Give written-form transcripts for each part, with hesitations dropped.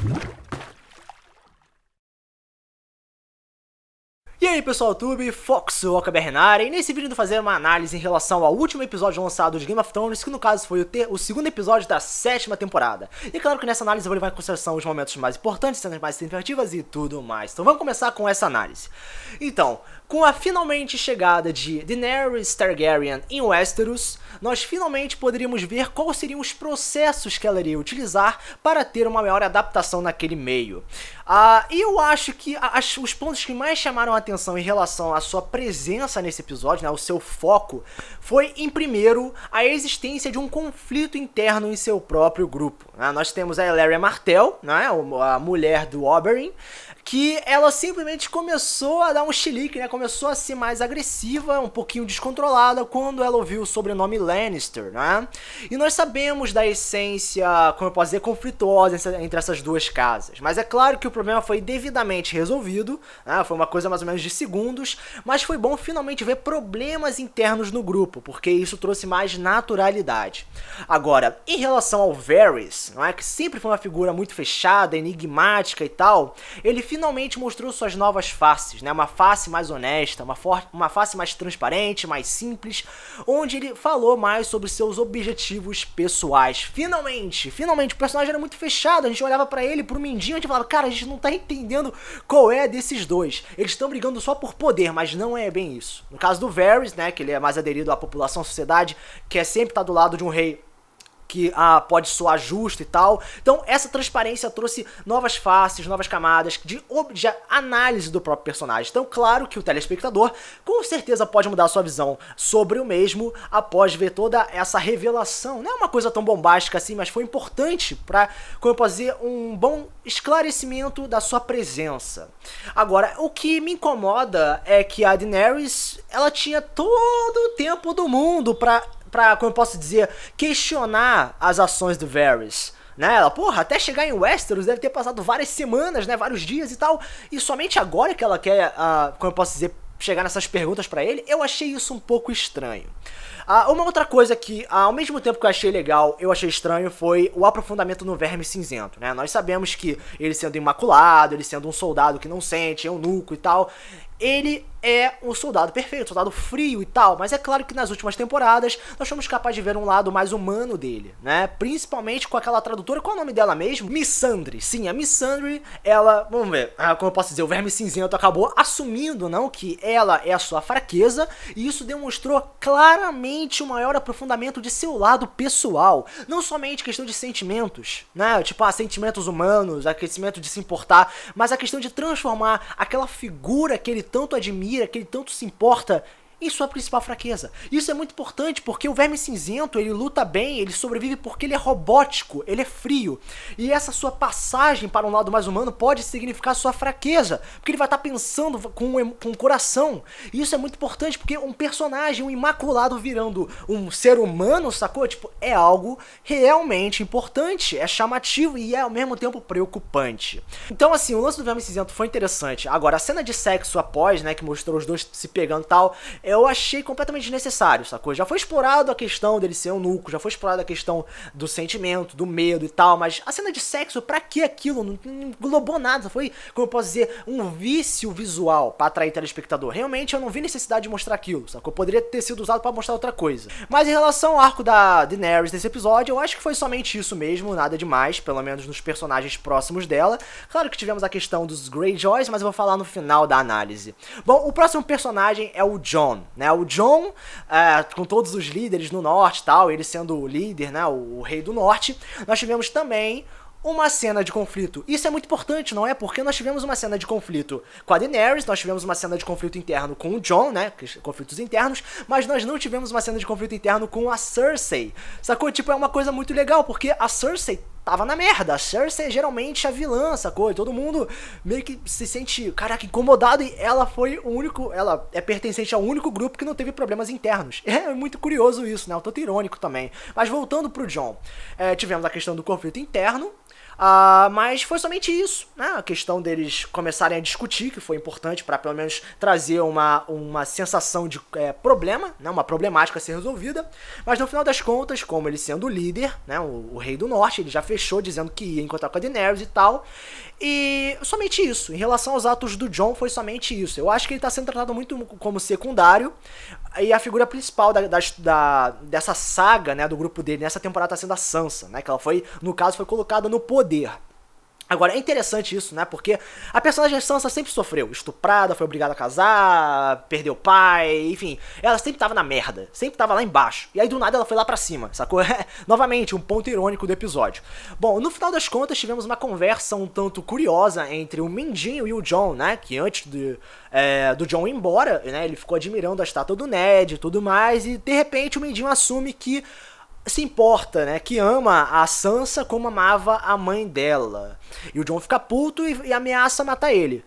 E aí pessoal do YouTube, Foxuoka Bernard, e nesse vídeo eu vou fazer uma análise em relação ao último episódio lançado de Game of Thrones, que no caso foi o segundo episódio da 7ª temporada. E claro que nessa análise eu vou levar em consideração os momentos mais importantes, cenas mais significativas e tudo mais. Então vamos começar com essa análise. Então, com a finalmente chegada de Daenerys Targaryen em Westeros, nós finalmente poderíamos ver quais seriam os processos que ela iria utilizar para ter uma maior adaptação naquele meio. E eu acho que os pontos que mais chamaram a atenção em relação à sua presença nesse episódio, né, o seu foco, foi, em primeiro, a existência de um conflito interno em seu próprio grupo. Nós temos a Ellaria Martell, né, a mulher do Oberyn, que ela simplesmente começou a dar um chilique, né? Começou a ser mais agressiva, um pouquinho descontrolada quando ela ouviu o sobrenome Lannister, né? E nós sabemos da essência, como eu posso dizer, conflituosa entre essas duas casas. Mas é claro que o problema foi devidamente resolvido, né? Foi uma coisa mais ou menos de segundos, mas foi bom finalmente ver problemas internos no grupo, porque isso trouxe mais naturalidade. Agora, em relação ao Varys, não é? Que sempre foi uma figura muito fechada, enigmática e tal, ele finalmente mostrou suas novas faces, né? Uma face mais honesta, uma face mais transparente, mais simples, onde ele falou mais sobre seus objetivos pessoais. Finalmente, o personagem era muito fechado, a gente olhava pra ele, pro Mindinho, a gente falava, cara, a gente não tá entendendo qual é desses dois. Eles estão brigando só por poder, mas não é bem isso. No caso do Varys, né, que ele é mais aderido à população, à sociedade, que é sempre estar do lado de um rei que pode soar justo e tal. Então essa transparência trouxe novas faces, novas camadas de análise do próprio personagem. Então claro que o telespectador com certeza pode mudar a sua visão sobre o mesmo após ver toda essa revelação. Não é uma coisa tão bombástica assim, mas foi importante para, como eu posso dizer, um bom esclarecimento da sua presença. Agora, o que me incomoda é que a Daenerys, ela tinha todo o tempo do mundo pra, como eu posso dizer, questionar as ações do Varys, né? Ela, porra, até chegar em Westeros deve ter passado várias semanas, né? Vários dias e tal, e somente agora que ela quer, como eu posso dizer, chegar nessas perguntas pra ele. Eu achei isso um pouco estranho. Uma outra coisa que, ao mesmo tempo que eu achei legal, eu achei estranho, foi o aprofundamento no Verme Cinzento, né? Nós sabemos que ele sendo imaculado, ele sendo um soldado que não sente, eunuco e tal, ele é um soldado perfeito, um soldado frio e tal, mas é claro que nas últimas temporadas nós fomos capazes de ver um lado mais humano dele, né? Principalmente com aquela tradutora, qual é o nome dela mesmo? Missandei. Sim, a Missandei, ela, vamos ver, como eu posso dizer, o Verme Cinzento acabou assumindo, não, que ela é a sua fraqueza, e isso demonstrou claramente o maior aprofundamento de seu lado pessoal, não somente questão de sentimentos, né? Tipo, sentimentos humanos, aquecimento de se importar, mas a questão de transformar aquela figura que ele tanto admira, que ele tanto se importa, em sua principal fraqueza. Isso é muito importante porque o Verme Cinzento, ele luta bem, ele sobrevive porque ele é robótico, ele é frio. E essa sua passagem para um lado mais humano pode significar sua fraqueza, porque ele vai estar pensando com o coração. E isso é muito importante porque um personagem, um imaculado virando um ser humano, sacou? Tipo, é algo realmente importante, é chamativo e é ao mesmo tempo preocupante. Então assim, o lance do Verme Cinzento foi interessante. Agora, a cena de sexo após, né, que mostrou os dois se pegando e tal, eu achei completamente desnecessário, sacou? Já foi explorado a questão dele ser eunuco, já foi explorada a questão do sentimento, do medo e tal, mas a cena de sexo, pra que aquilo? Não englobou nada, foi, como eu posso dizer, um vício visual pra atrair telespectador. Realmente eu não vi necessidade de mostrar aquilo, sacou? Poderia ter sido usado pra mostrar outra coisa. Mas em relação ao arco da Daenerys nesse episódio, eu acho que foi somente isso mesmo, nada demais, pelo menos nos personagens próximos dela. Claro que tivemos a questão dos Greyjoys, mas eu vou falar no final da análise. Bom, o próximo personagem é o Jon, né? O Jon, com todos os líderes no norte e tal, ele sendo o líder, né, o rei do norte, nós tivemos também uma cena de conflito. Isso é muito importante, não é? Porque nós tivemos uma cena de conflito com a Daenerys, nós tivemos uma cena de conflito interno com o Jon, né? Conflitos internos, mas nós não tivemos uma cena de conflito interno com a Cersei. Sacou? Tipo, é uma coisa muito legal, porque a Cersei tava na merda. A Cersei é geralmente a vilã, sacou? E todo mundo meio que se sente, caraca, incomodado, e ela foi o único, ela é pertencente ao único grupo que não teve problemas internos. É muito curioso isso, né? Um tanto irônico também. Mas voltando pro Jon, tivemos a questão do conflito interno. Mas foi somente isso, né? A questão deles começarem a discutir, que foi importante para pelo menos trazer uma sensação de problema, né? Uma problemática a ser resolvida. Mas no final das contas, como ele sendo o líder, né? O Rei do Norte, ele já fechou dizendo que ia encontrar com a Daenerys e tal. E somente isso. Em relação aos atos do Jon, foi somente isso. Eu acho que ele tá sendo tratado muito como secundário. E a figura principal dessa saga, né, do grupo dele nessa temporada tá sendo a Sansa, né? Que ela foi, no caso, foi colocada no poder. Agora, é interessante isso, né? Porque a personagem Sansa sempre sofreu. Estuprada, foi obrigada a casar, perdeu o pai, enfim. Ela sempre tava na merda, sempre tava lá embaixo. E aí, do nada, ela foi lá pra cima, sacou? Novamente, um ponto irônico do episódio. Bom, no final das contas, tivemos uma conversa um tanto curiosa entre o Mindinho e o Jon, né? Que antes do Jon ir embora, né? Ele ficou admirando a estátua do Ned e tudo mais. E, de repente, o Mindinho assume que se importa, né, que ama a Sansa como amava a mãe dela. E o Jon fica puto e ameaça matar ele.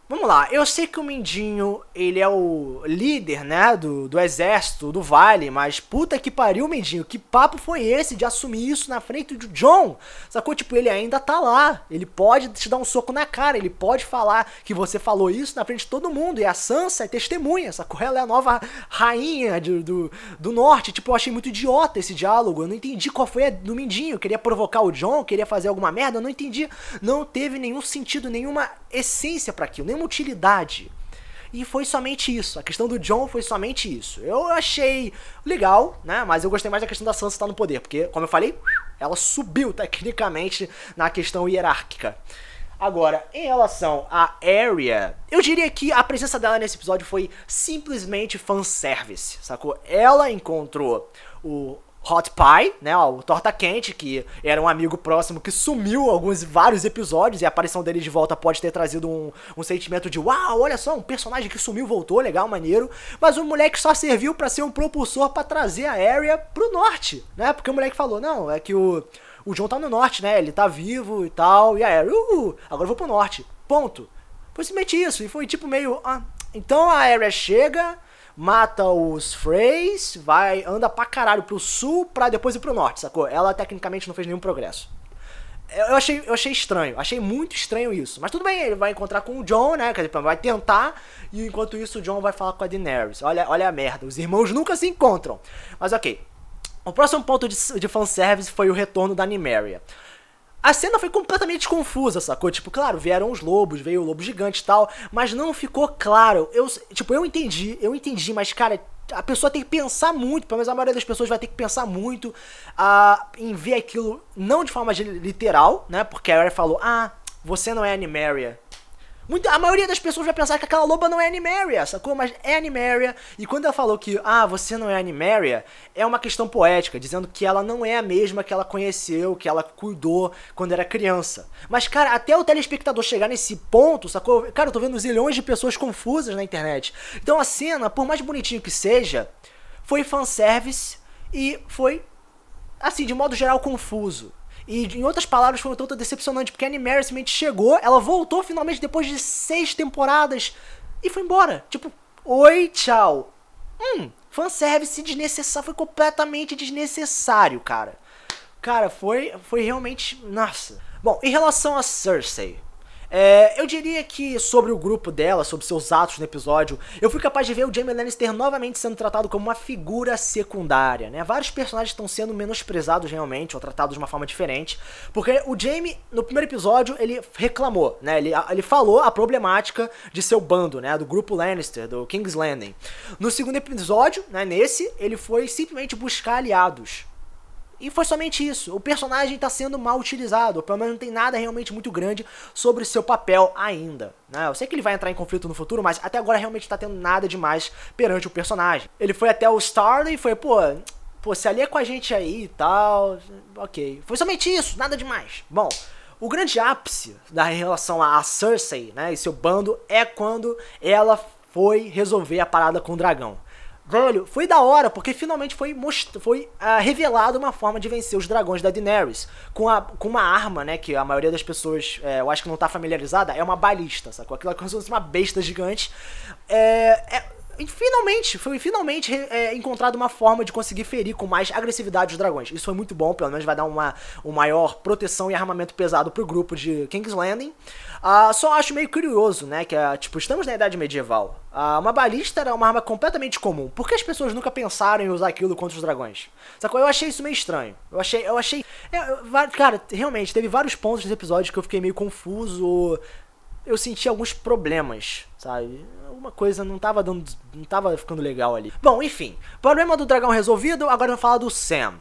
Vamos lá, eu sei que o Mindinho, ele é o líder, né, do exército, do Vale, mas puta que pariu, Mindinho, que papo foi esse de assumir isso na frente do Jon? Sacou? Tipo, ele ainda tá lá, ele pode te dar um soco na cara, ele pode falar que você falou isso na frente de todo mundo, e a Sansa é testemunha, sacou? Ela é a nova rainha do norte. Tipo, eu achei muito idiota esse diálogo, eu não entendi qual foi a do Mindinho, queria provocar o Jon, queria fazer alguma merda, eu não entendi, não teve nenhum sentido, nenhuma essência pra aquilo, nenhuma utilidade. E foi somente isso. A questão do Jon foi somente isso. Eu achei legal, né? Mas eu gostei mais da questão da Sansa estar no poder, porque, como eu falei, ela subiu tecnicamente na questão hierárquica. Agora, em relação a Arya, eu diria que a presença dela nesse episódio foi simplesmente fanservice, sacou? Ela encontrou o Hot Pie, né, o Torta Quente, que era um amigo próximo que sumiu vários episódios, e a aparição dele de volta pode ter trazido um sentimento de uau, olha só, um personagem que sumiu, voltou, legal, maneiro, mas o moleque só serviu pra ser um propulsor pra trazer a Arya pro norte, né, porque o moleque falou, não, é que o Jon tá no norte, né, ele tá vivo e tal, e a Arya, agora eu vou pro norte, ponto. Foi simplesmente isso, e foi tipo meio, então a Arya chega, mata os Freys, anda pra caralho pro sul pra depois ir pro norte, sacou? Ela tecnicamente não fez nenhum progresso. Eu achei estranho, achei muito estranho isso. Mas tudo bem, ele vai encontrar com o Jon, né? Quer dizer, vai tentar, e enquanto isso o Jon vai falar com a Daenerys. Olha a merda, os irmãos nunca se encontram. Mas ok. O próximo ponto de fanservice foi o retorno da Nymeria. A cena foi completamente confusa, sacou? Tipo, claro, vieram os lobos, veio o lobo gigante e tal, mas não ficou claro. Eu entendi, mas, cara, a pessoa tem que pensar muito, pelo menos a maioria das pessoas vai ter que pensar muito em ver aquilo, não de forma literal, né? Porque a Arya falou, você não é a Nymeria. A maioria das pessoas vai pensar que aquela loba não é a Nymeria, sacou? Mas é a Nymeria, e quando ela falou que, você não é a Nymeria, é uma questão poética, dizendo que ela não é a mesma que ela conheceu, que ela cuidou quando era criança. Mas, cara, até o telespectador chegar nesse ponto, sacou? Cara, eu tô vendo zilhões de pessoas confusas na internet. Então a cena, por mais bonitinho que seja, foi fanservice e foi, assim, de modo geral, confuso. E, em outras palavras, foi um tanto decepcionante, porque a Nymeria simplesmente chegou, ela voltou finalmente depois de 6 temporadas e foi embora. Tipo, oi, tchau. Fanservice desnecessário, foi completamente desnecessário, cara. Cara, foi realmente, nossa. Bom, em relação a Cersei, eu diria que sobre o grupo dela, sobre seus atos no episódio, eu fui capaz de ver o Jaime Lannister novamente sendo tratado como uma figura secundária, né? Vários personagens estão sendo menosprezados realmente, ou tratados de uma forma diferente, porque o Jaime, no primeiro episódio, ele reclamou, né? Ele falou a problemática de seu bando, né? Do grupo Lannister, do King's Landing. No segundo episódio, né? Nesse, ele foi simplesmente buscar aliados. E foi somente isso. O personagem está sendo mal utilizado, ou pelo menos não tem nada realmente muito grande sobre seu papel ainda, né? Eu sei que ele vai entrar em conflito no futuro, mas até agora realmente está tendo nada demais perante o personagem. Ele foi até o Starley e foi, pô, se alia com a gente aí e tal, ok. Foi somente isso, nada demais. Bom, o grande ápice da relação a Cersei, né, e seu bando, é quando ela foi resolver a parada com o dragão. Velho, foi da hora, porque finalmente foi revelado uma forma de vencer os dragões da Daenerys. Com uma arma, né, que a maioria das pessoas, eu acho que não tá familiarizada, é uma balista, sacou? Aquilo é como se fosse uma besta gigante. foi finalmente encontrada uma forma de conseguir ferir com mais agressividade os dragões. Isso foi muito bom, pelo menos vai dar uma maior proteção e armamento pesado pro grupo de King's Landing. Só acho meio curioso, né, que tipo, estamos na Idade Medieval. Uma balista era uma arma completamente comum. Por que as pessoas nunca pensaram em usar aquilo contra os dragões? Sacou? Eu achei isso meio estranho. Cara, realmente, teve vários pontos nesse episódio que eu fiquei meio confuso. Eu senti alguns problemas, sabe? Alguma coisa não tava ficando legal ali. Bom, enfim. Problema do dragão resolvido, agora vamos falar do Sam.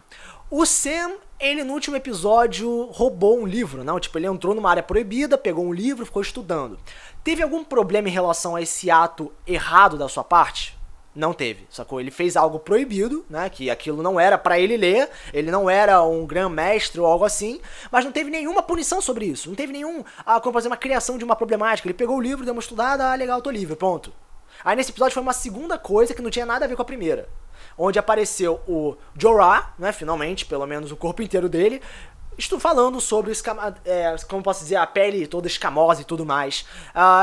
O Sam, ele no último episódio roubou um livro, não? Tipo, ele entrou numa área proibida, pegou um livro e ficou estudando. Teve algum problema em relação a esse ato errado da sua parte? Não teve, sacou? Ele fez algo proibido, né, que aquilo não era pra ele ler, ele não era um grão-mestre ou algo assim, mas não teve nenhuma punição sobre isso, não teve como fazer uma criação de uma problemática. Ele pegou o livro, deu uma estudada, legal, tô livre, ponto. Aí nesse episódio foi uma segunda coisa que não tinha nada a ver com a primeira, onde apareceu o Jorah, né, finalmente, pelo menos o corpo inteiro dele. Estou falando sobre, como posso dizer, a pele toda escamosa e tudo mais.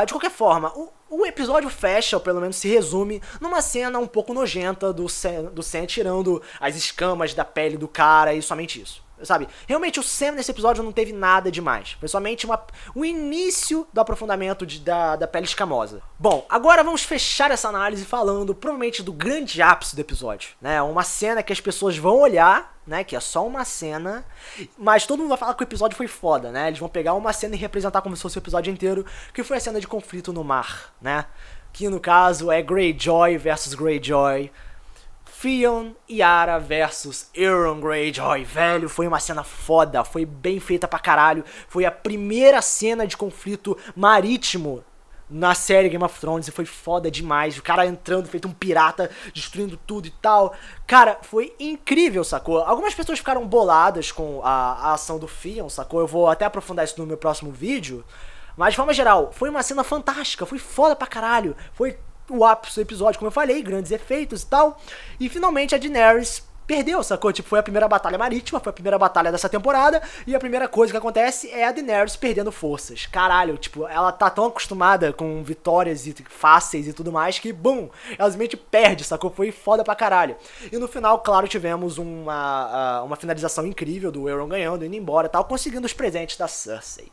De qualquer forma, o episódio fecha, ou pelo menos se resume, numa cena um pouco nojenta do Sam tirando as escamas da pele do cara e somente isso. Sabe, realmente o Sam nesse episódio não teve nada demais. Foi somente o início do aprofundamento da pele escamosa. Bom, agora vamos fechar essa análise falando provavelmente do grande ápice do episódio, né? Uma cena que as pessoas vão olhar, né, que é só uma cena, mas todo mundo vai falar que o episódio foi foda, né? Eles vão pegar uma cena e representar como se fosse o episódio inteiro, que foi a cena de conflito no mar, né? Que no caso é Greyjoy versus Greyjoy. Theon e Yara versus Euron Greyjoy, velho, foi uma cena foda, foi bem feita pra caralho, foi a primeira cena de conflito marítimo na série Game of Thrones e foi foda demais, o cara entrando feito um pirata, destruindo tudo e tal, cara, foi incrível, sacou? Algumas pessoas ficaram boladas com a ação do Theon, sacou? Eu vou até aprofundar isso no meu próximo vídeo, mas de forma geral, foi uma cena fantástica, foi foda pra caralho, foi o ápice do episódio, como eu falei, grandes efeitos e tal. E finalmente a Daenerys perdeu, sacou? Tipo, foi a primeira batalha marítima, foi a primeira batalha dessa temporada, e a primeira coisa que acontece é a Daenerys perdendo forças. Caralho, tipo, ela tá tão acostumada com vitórias fáceis e tudo mais, que, bum, ela simplesmente perde, sacou? Foi foda pra caralho. E no final, claro, tivemos uma finalização incrível do Euron ganhando, indo embora e tal, conseguindo os presentes da Cersei.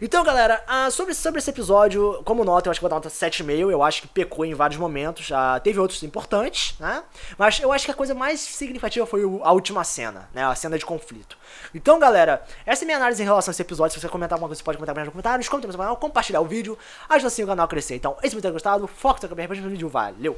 Então, galera, sobre esse episódio, como nota, eu acho que vou dar nota 7,5, eu acho que pecou em vários momentos, teve outros importantes, né? Mas eu acho que a coisa mais significativa foi a última cena, né, a cena de conflito. Então, galera, essa é a minha análise em relação a esse episódio. Se você comentar alguma coisa, você pode comentar nos comentários, comentar no canal, compartilhar o vídeo, ajuda assim o canal a crescer. Então, esse vídeo ter gostado, foco no vídeo, valeu!